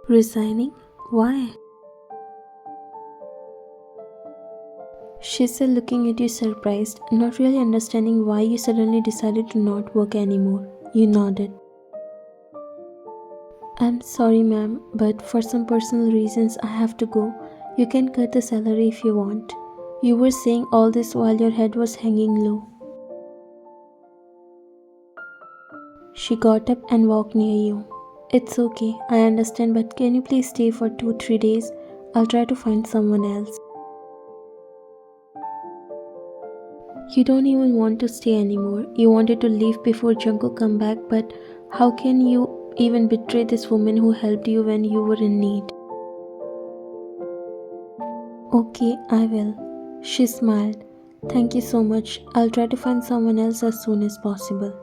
Resigning? Why? She said, looking at you surprised, not really understanding why you suddenly decided to not work anymore. You nodded. I'm sorry, ma'am, but for some personal reasons I have to go. You can cut the salary if you want. You were saying all this while your head was hanging low. She got up and walked near you. It's okay, I understand, but can you please stay for 2-3 days? I'll try to find someone else. You don't even want to stay anymore. You wanted to leave before Jungkook come back, but how can you even betray this woman who helped you when you were in need? Okay, I will. She smiled. Thank you so much. I'll try to find someone else as soon as possible.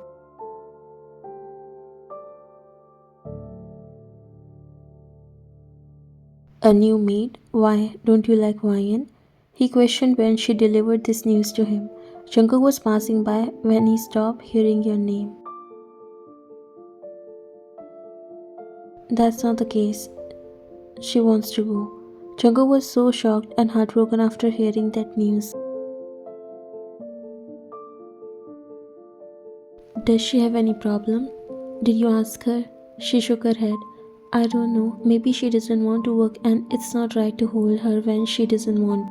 A new maid? Why, don't you like wine? He questioned when she delivered this news to him. Jungkook was passing by when he stopped hearing your name. That's not the case. She wants to go. Jungkook was so shocked and heartbroken after hearing that news. Does she have any problem? Did you ask her? She shook her head. I don't know. Maybe she doesn't want to work and it's not right to hold her when she doesn't want.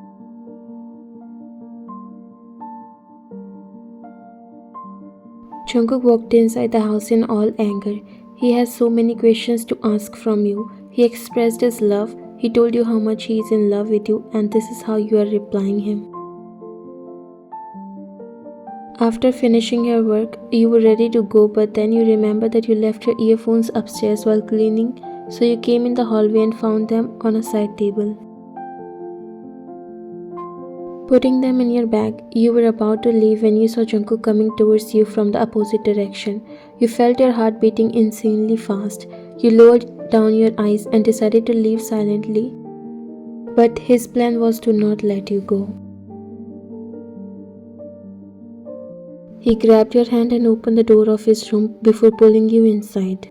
Jungkook walked inside the house in all anger. He has so many questions to ask from you. He expressed his love. He told you how much he is in love with you, and this is how you are replying him. After finishing your work, you were ready to go, but then you remembered that you left your earphones upstairs while cleaning, so you came in the hallway and found them on a side table. Putting them in your bag, you were about to leave when you saw Jungkook coming towards you from the opposite direction. You felt your heart beating insanely fast. You lowered down your eyes and decided to leave silently, but his plan was to not let you go. He grabbed your hand and opened the door of his room before pulling you inside.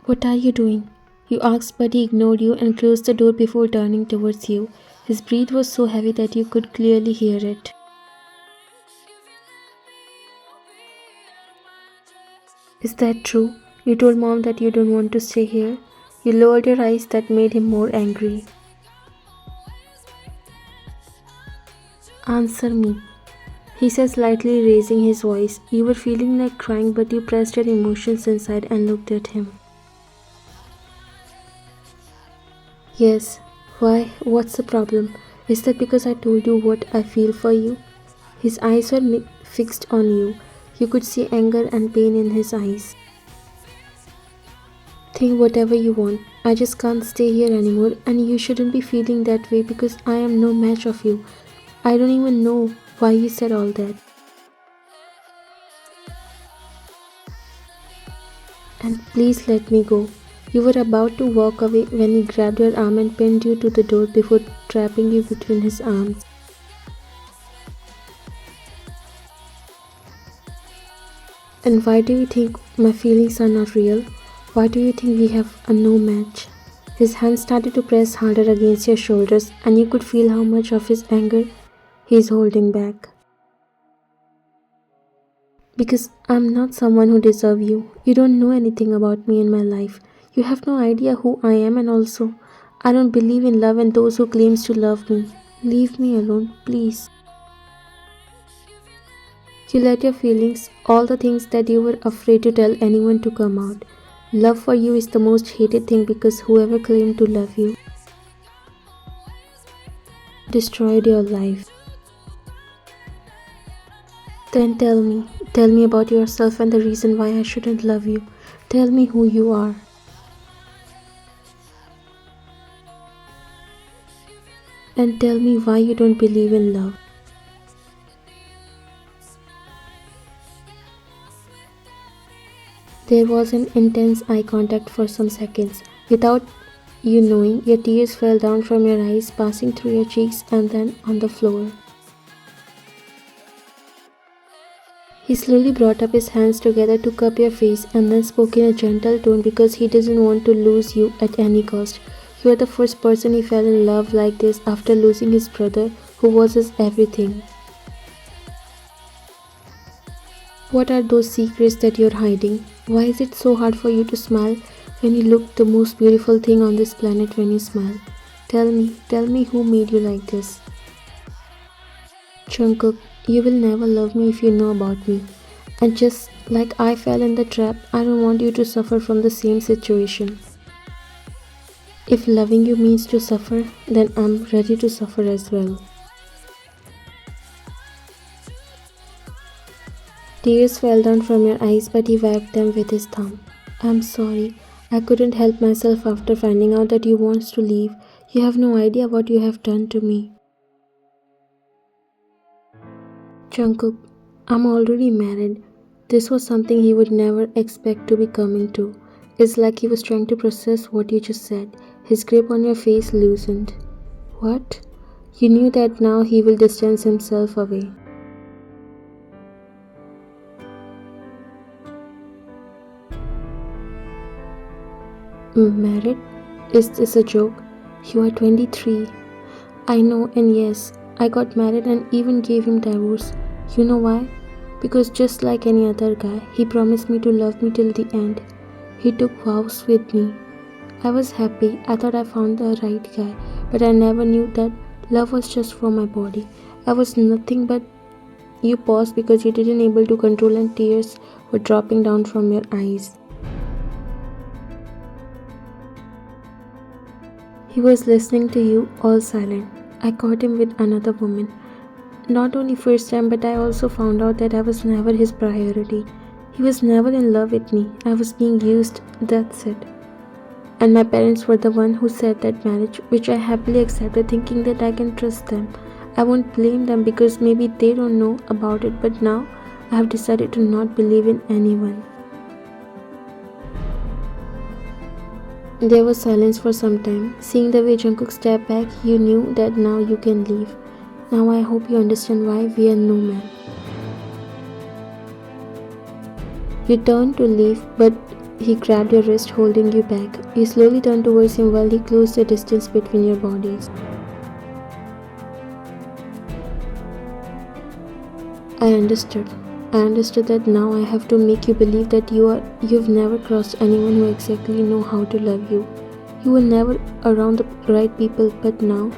What are you doing? You asked, but he ignored you and closed the door before turning towards you. His breath was so heavy that you could clearly hear it. Is that true? You told mom that you don't want to stay here? You lowered your eyes. That made him more angry. Answer me, he said, slightly raising his voice. You were feeling like crying, but you pressed your emotions inside and looked at him. Yes. Why? What's the problem? Is that because I told you what I feel for you? His eyes were fixed on you. You could see anger and pain in his eyes. Think whatever you want. I just can't stay here anymore, and you shouldn't be feeling that way because I am no match of you. I don't even know why you said all that. And please let me go. You were about to walk away when he grabbed your arm and pinned you to the door before trapping you between his arms. And why do you think my feelings are not real? Why do you think we have a no match? His hands started to press harder against your shoulders, and you could feel how much of his anger he is holding back. Because I'm not someone who deserves you. You don't know anything about me and my life. You have no idea who I am, and also, I don't believe in love and those who claims to love me. Leave me alone, please. You let your feelings, all the things that you were afraid to tell anyone, to come out. Love for you is the most hated thing because whoever claimed to love you destroyed your life. Then tell me about yourself and the reason why I shouldn't love you. Tell me who you are. And tell me why you don't believe in love. There was an intense eye contact for some seconds. Without you knowing, your tears fell down from your eyes, passing through your cheeks and then on the floor. He slowly brought up his hands together to cup your face and then spoke in a gentle tone because he doesn't want to lose you at any cost. You are the first person he fell in love like this after losing his brother, who was his everything. What are those secrets that you're hiding? Why is it so hard for you to smile when you look the most beautiful thing on this planet when you smile? Tell me who made you like this? Jungkook, you will never love me if you know about me. And just like I fell in the trap, I don't want you to suffer from the same situation. If loving you means to suffer, then I'm ready to suffer as well. Tears fell down from your eyes, but he wiped them with his thumb. I'm sorry. I couldn't help myself after finding out that you want to leave. You have no idea what you have done to me. Jungkook, I'm already married. This was something he would never expect to be coming to. It's like he was trying to process what you just said. His grip on your face loosened. What? You knew that now he will distance himself away. Married? Is this a joke? You are 23. I know, and yes, I got married and even gave him divorce. You know why? Because just like any other guy, he promised me to love me till the end. He took vows with me. I was happy. I thought I found the right guy, but I never knew that love was just for my body. I was nothing but. You paused because you didn't able to control and tears were dropping down from your eyes. He was listening to you, all silent. I caught him with another woman. Not only first time, but I also found out that I was never his priority. He was never in love with me. I was being used, that's it. And my parents were the one who said that marriage, which I happily accepted thinking that I can trust them. I won't blame them because maybe they don't know about it, but now I have decided to not believe in anyone. There was silence for some time. Seeing the way Jungkook stepped back, you knew that now you can leave. Now I hope you understand why we are no man. You turned to leave, but he grabbed your wrist, holding you back. You slowly turned towards him while he closed the distance between your bodies. I understood. I understood that now I have to make you believe that you've never crossed anyone who exactly know how to love you. You were never around the right people, but now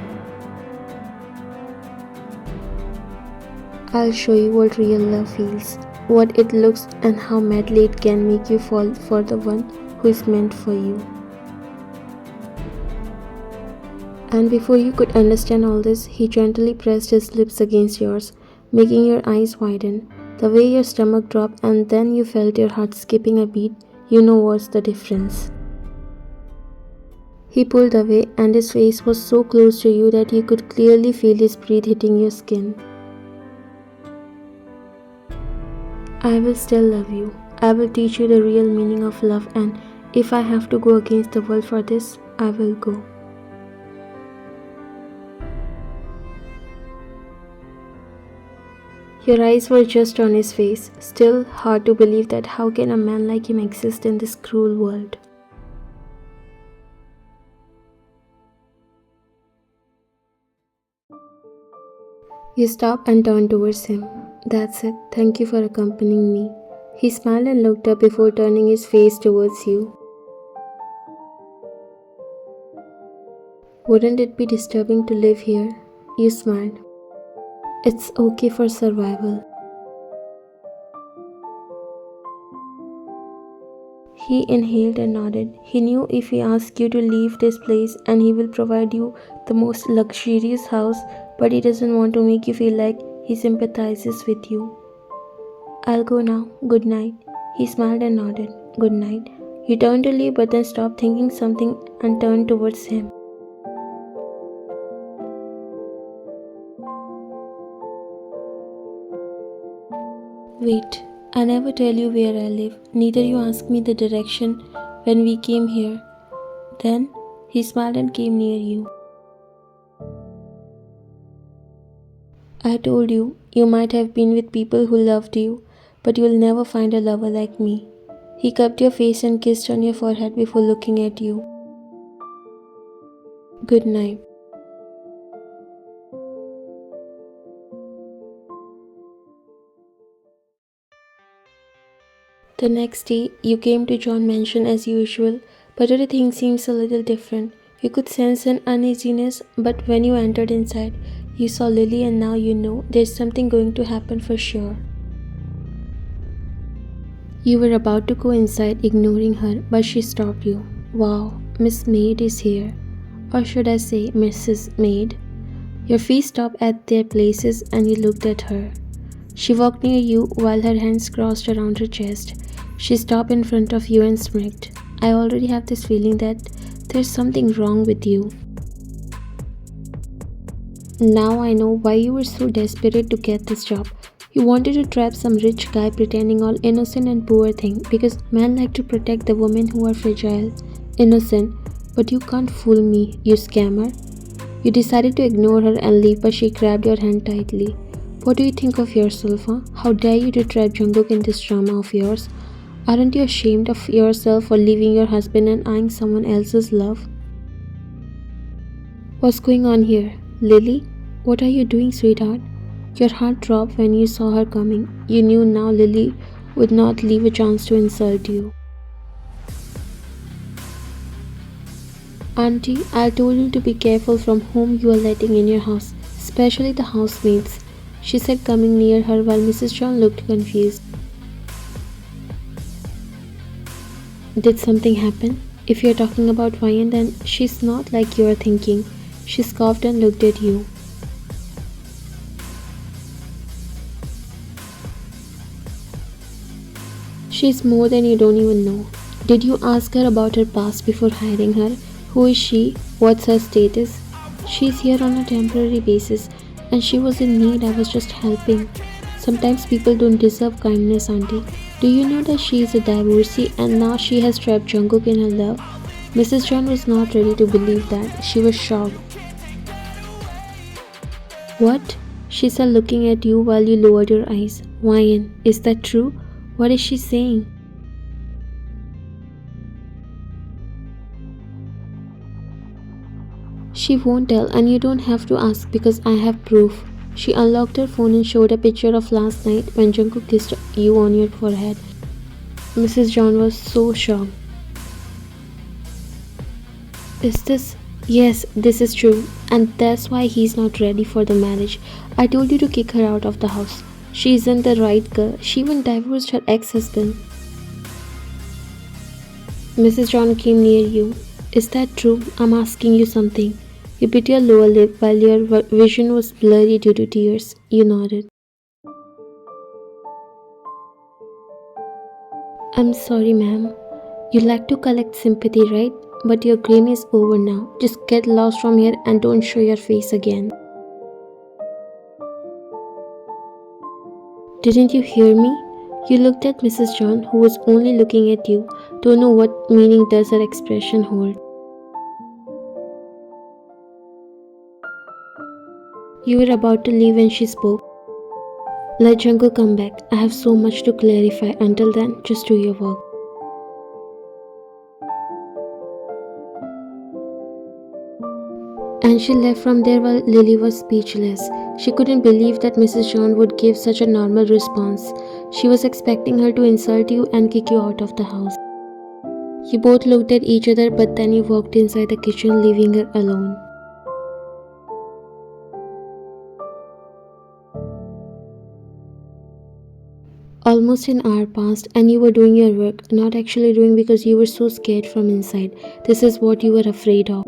I'll show you what real love feels, what it looks and how madly it can make you fall for the one who is meant for you. And before you could understand all this, he gently pressed his lips against yours, making your eyes widen. The way your stomach dropped and then you felt your heart skipping a beat, you know what's the difference. He pulled away and his face was so close to you that you could clearly feel his breath hitting your skin. I will still love you. I will teach you the real meaning of love, and if I have to go against the world for this, I will go. Your eyes were just on his face, still hard to believe that how can a man like him exist in this cruel world. You stopped and turned towards him. That's it, thank you for accompanying me. He smiled and looked up before turning his face towards you. Wouldn't it be disturbing to live here? You smiled. It's okay for survival. He inhaled and nodded. He knew if he asked you to leave this place and he will provide you the most luxurious house, but he doesn't want to make you feel like he sympathizes with you. I'll go now. Good night. He smiled and nodded. Good night. You turned to leave but then stopped thinking something and turned towards him. Wait. I never tell you where I live, neither you ask me the direction when we came here. Then he smiled and came near you. I told you, you might have been with people who loved you, but you'll never find a lover like me. He cupped your face and kissed on your forehead before looking at you. Good night. The next day, you came to John Mansion as usual, but everything seems a little different. You could sense an uneasiness, but when you entered inside, you saw Lily and now you know there's something going to happen for sure. You were about to go inside, ignoring her, but she stopped you. Wow, Miss Maid is here. Or should I say, Mrs. Maid? Your feet stopped at their places and you looked at her. She walked near you while her hands crossed around her chest. She stopped in front of you and smirked. I already have this feeling that there's something wrong with you. Now I know why you were so desperate to get this job. You wanted to trap some rich guy pretending all innocent and poor thing because men like to protect the women who are fragile, innocent, but you can't fool me, you scammer. You decided to ignore her and leave, but she grabbed your hand tightly. What do you think of yourself, huh? How dare you to trap Jungkook in this drama of yours? Aren't you ashamed of yourself for leaving your husband and eyeing someone else's love? What's going on here? Lily? What are you doing, sweetheart? Your heart dropped when you saw her coming. You knew now Lily would not leave a chance to insult you. Auntie, I told you to be careful from whom you are letting in your house, especially the housemaids, she said, coming near her while Mrs. John looked confused. Did something happen? If you're talking about Ryan, then she's not like you're thinking. She scoffed and looked at you. She's more than you don't even know. Did you ask her about her past before hiring her? Who is she? What's her status? She's here on a temporary basis and she was in need. I was just helping. Sometimes people don't deserve kindness, auntie. Do you know that she is a divorcee and now she has trapped Jungkook in her love? Mrs. John was not ready to believe that. She was shocked. What? She said, looking at you while you lowered your eyes. Ryan, is that true? What is she saying? She won't tell and you don't have to ask because I have proof. She unlocked her phone and showed a picture of last night when Jungkook kissed you on your forehead. Mrs. John was so shocked. Is this? Yes, this is true. And that's why he's not ready for the marriage. I told you to kick her out of the house. She isn't the right girl. She even divorced her ex-husband. Mrs. John came near you. Is that true? I'm asking you something. You bit your lower lip while your vision was blurry due to tears. You nodded. I'm sorry, ma'am. You like to collect sympathy, right? But your game is over now. Just get lost from here and don't show your face again. Didn't you hear me? You looked at Mrs. John, who was only looking at you. Don't know what meaning does her expression hold. You were about to leave when she spoke. Let Jungkook come back. I have so much to clarify. Until then, just do your work. And she left from there while Lily was speechless. She couldn't believe that Mrs. John would give such a normal response. She was expecting her to insult you and kick you out of the house. You both looked at each other, but then you walked inside the kitchen, leaving her alone. Almost an hour passed and you were doing your work, not actually doing because you were so scared from inside. This is what you were afraid of.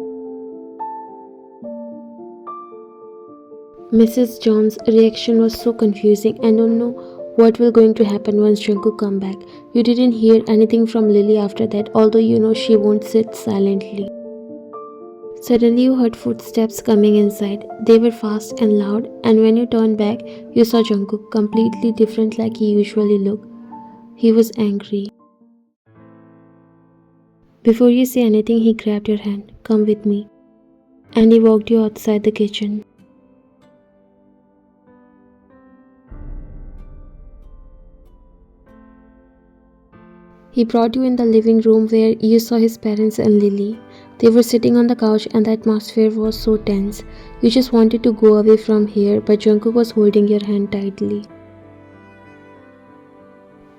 Mrs. John's reaction was so confusing and don't know what will going to happen once Jungkook come back. You didn't hear anything from Lily after that, although you know she won't sit silently. Suddenly you heard footsteps coming inside. They were fast and loud, and when you turned back, you saw Jungkook, completely different like he usually looked. He was angry. Before you say anything, he grabbed your hand. Come with me. And he walked you outside the kitchen. He brought you in the living room where you saw his parents and Lily. They were sitting on the couch and the atmosphere was so tense. You just wanted to go away from here, but Jungkook was holding your hand tightly.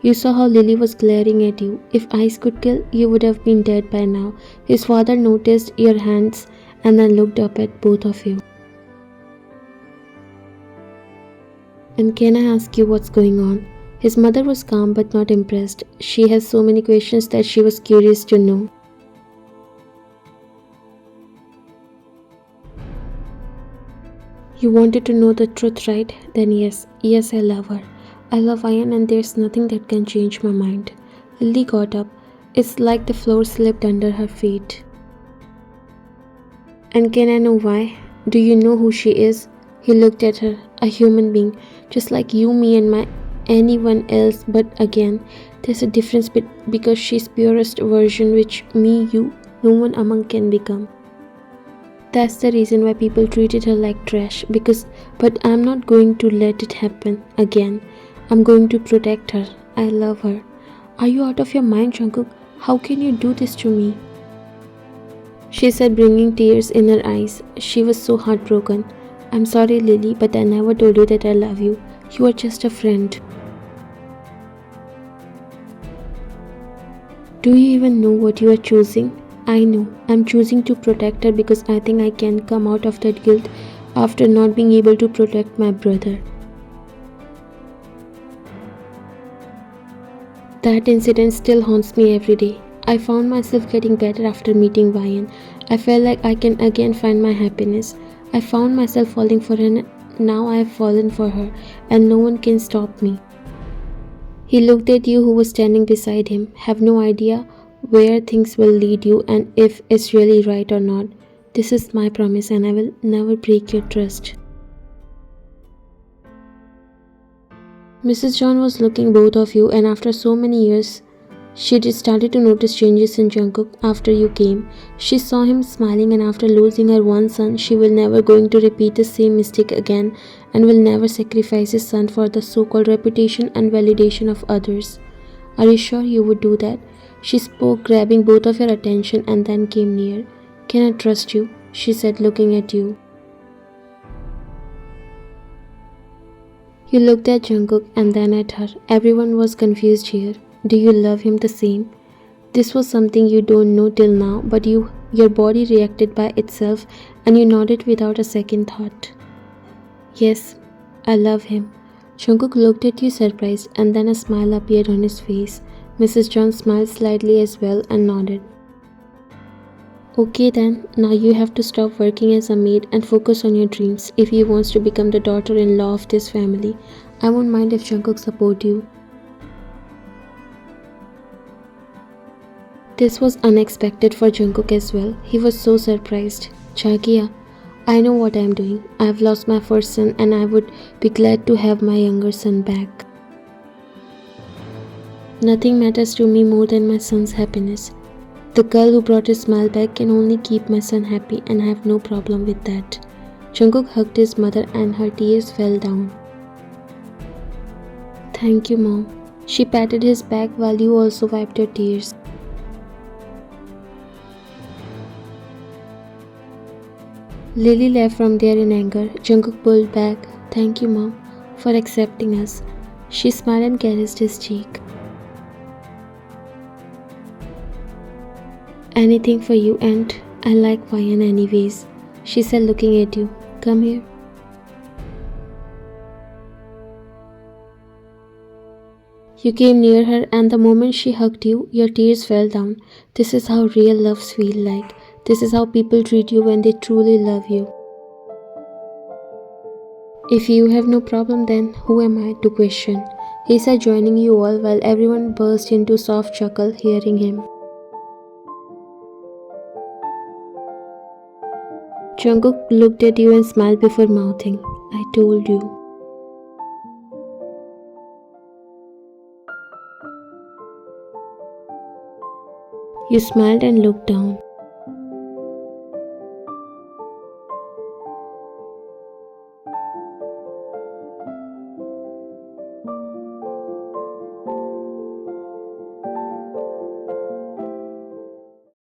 You saw how Lily was glaring at you. If ice could kill, you would have been dead by now. His father noticed your hands and then looked up at both of you. And can I ask you what's going on? His mother was calm but not impressed. She has so many questions that she was curious to know. You wanted to know the truth, right? Then yes, I love her. I love Ayan and there's nothing that can change my mind. Lily got up. It's like the floor slipped under her feet. And can I know why? Do you know who she is? He looked at her, a human being, just like you, me and anyone else, but again, there's a difference because she's purest version which me, you, no one among can become. That's the reason why people treated her like trash but I'm not going to let it happen again. I'm going to protect her. I love her. Are you out of your mind, Jungkook? How can you do this to me? She said, bringing tears in her eyes. She was so heartbroken. I'm sorry, Lily, but I never told you that I love you. You are just a friend. Do you even know what you are choosing? I know. I'm choosing to protect her because I think I can come out of that guilt after not being able to protect my brother. That incident still haunts me every day. I found myself getting better after meeting Ryan. I felt like I can again find my happiness. I found myself falling for her and now I have fallen for her and no one can stop me. He looked at you who was standing beside him, have no idea where things will lead you and if it's really right or not. This is my promise and I will never break your trust. Mrs. John was looking both of you and after so many years, she started to notice changes in Jungkook after you came. She saw him smiling and after losing her one son, she will never going to repeat the same mistake again and will never sacrifice his son for the so-called reputation and validation of others. Are you sure you would do that? She spoke, grabbing both of your attention and then came near. Can I trust you? She said, looking at you. You looked at Jungkook and then at her. Everyone was confused here. Do you love him the same? This was something you don't know till now, but your body reacted by itself and you nodded without a second thought. Yes, I love him. Jungkook looked at you surprised and then a smile appeared on his face. Mrs. John smiled slightly as well and nodded. Okay then, now you have to stop working as a maid and focus on your dreams if you want to become the daughter-in-law of this family. I won't mind if Jungkook support you. This was unexpected for Jungkook as well. He was so surprised. Jagiya, I know what I am doing. I have lost my first son and I would be glad to have my younger son back. Nothing matters to me more than my son's happiness. The girl who brought his smile back can only keep my son happy and I have no problem with that. Jungkook hugged his mother and her tears fell down. Thank you, Mom. She patted his back while you also wiped your tears. Lily left from there in anger. Jungkook pulled back. Thank you, Mom, for accepting us. She smiled and caressed his cheek. Anything for you and I like Ryan anyways, she said looking at you. Come here. You came near her and the moment she hugged you, your tears fell down. This is how real loves feel like. This is how people treat you when they truly love you. If you have no problem then who am I to question? He said joining you all while everyone burst into soft chuckle hearing him. Jungkook looked at you and smiled before mouthing, I told you. You smiled and looked down.